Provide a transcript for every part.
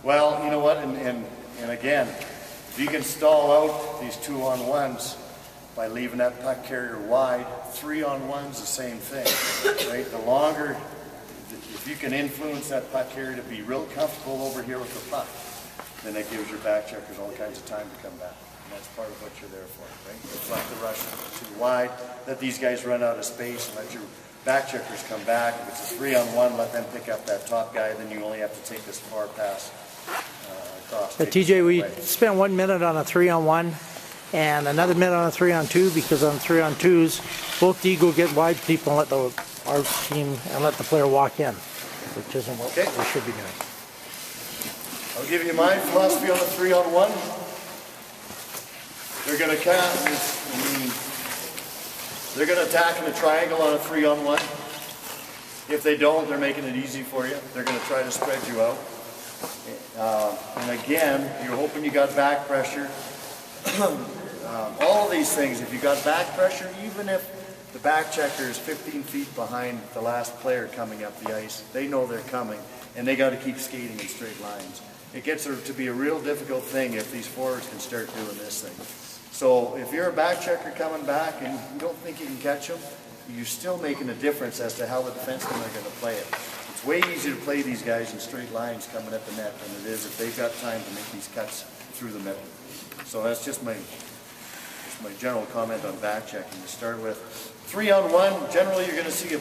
Well, you know what, and again, if you can stall out these 2-on-1s by leaving that puck carrier wide, 3-on-1's the same thing, right? The longer, if you can influence that puck carrier to be real comfortable over here with the puck, then that gives your back checkers all kinds of time to come back. And that's part of what you're there for, right? Deflect the rush too wide, let these guys run out of space, and let your back checkers come back. If it's a 3-on-1, let them pick up that top guy, then you only have to take this far pass across. TJ, we spent 1 minute on a 3-on-1 and another minute on a 3-on-2, because on 3-on-2s, both D go get wide people and let our team and let the player walk in, which isn't what we should be doing. I'll give you my philosophy on a 3-on-1. They're going to they're going to attack in a triangle on a 3-on-1. If they don't, they're making it easy for you. They're going to try to spread you out. And again, you're hoping you got back pressure. All of these things, if you got back pressure, even if the back checker is 15 feet behind the last player coming up the ice, they know they're coming, and they got to keep skating in straight lines. It gets to be a real difficult thing if these forwards can start doing this thing. So if you're a back checker coming back and you don't think you can catch them, you're still making a difference as to how the defensemen are going to play it. It's way easier to play these guys in straight lines coming at the net than it is if they've got time to make these cuts through the middle. So that's just my general comment on back checking to start with. 3-on-1, generally you're going to see a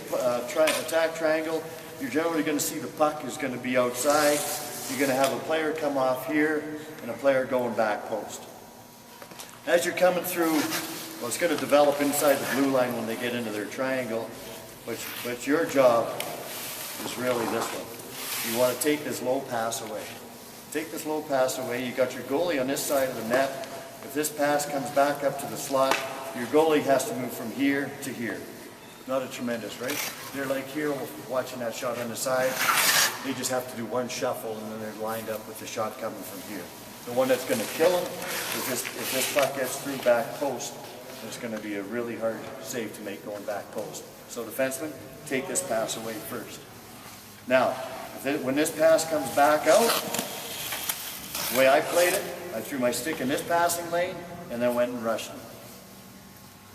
attack triangle. You're generally going to see the puck is going to be outside. You're going to have a player come off here and a player going back post. As you're coming through, well, it's going to develop inside the blue line when they get into their triangle, but your job is really this one. You want to take this low pass away. Take this low pass away. You got your goalie on this side of the net. If this pass comes back up to the slot, your goalie has to move from here to here. Not a tremendous, right? They're like here watching that shot on the side. They just have to do one shuffle and then they're lined up with the shot coming from here. The one that's going to kill them is if this puck gets through back post, it's going to be a really hard save to make going back post. So defensemen, take this pass away first. Now, when this pass comes back out, the way I played it, I threw my stick in this passing lane and then went and rushed them.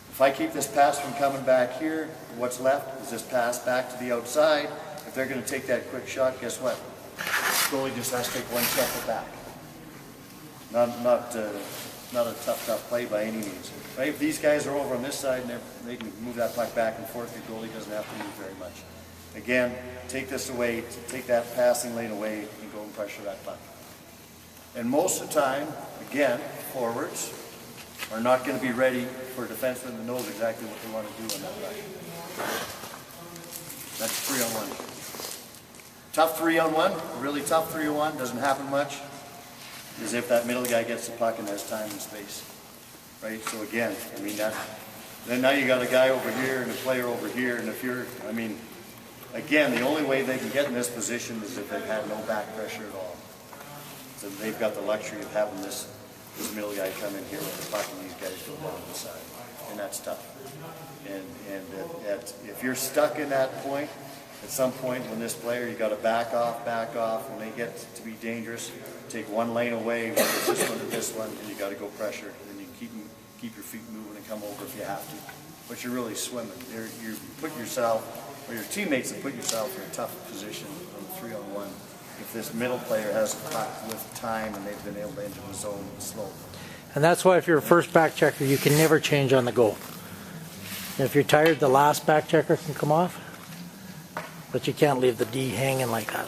If I keep this pass from coming back here, what's left is this pass back to the outside. If they're going to take that quick shot, guess what? The goalie just has to take one shuffle back. Not a tough play by any means. Right? If these guys are over on this side and they can move that puck back and forth, your goalie doesn't have to move very much. Again, take this away, take that passing lane away and go and pressure that puck. And most of the time, again, forwards are not going to be ready for a defenseman that knows exactly what they want to do on that puck. That's 3-on-1. Tough 3-on-1, really tough 3-on-1, doesn't happen much, is if that middle guy gets the puck and has time and space. Right? So again, I mean, then now you got a guy over here and a player over here, and if you're, I mean, again, the only way they can get in this position is if they've had no back pressure at all. So they've got the luxury of having this middle guy come in here with the puck and these guys go down the side. And that's tough. And if you're stuck in that point, at some point when this player, you got to back off, when they get to be dangerous, take one lane away, whether it's this one or this one, and you got to go pressure. And you keep your feet moving and come over if you have to. But you're really swimming. You put yourself, or your teammates have put yourself in a tough position on the 3-on-1. If this middle player has a puck with time and they've been able to enter the zone slow. And that's why if you're a first back checker, you can never change on the go. And if you're tired, the last back checker can come off, but you can't leave the D hanging like that.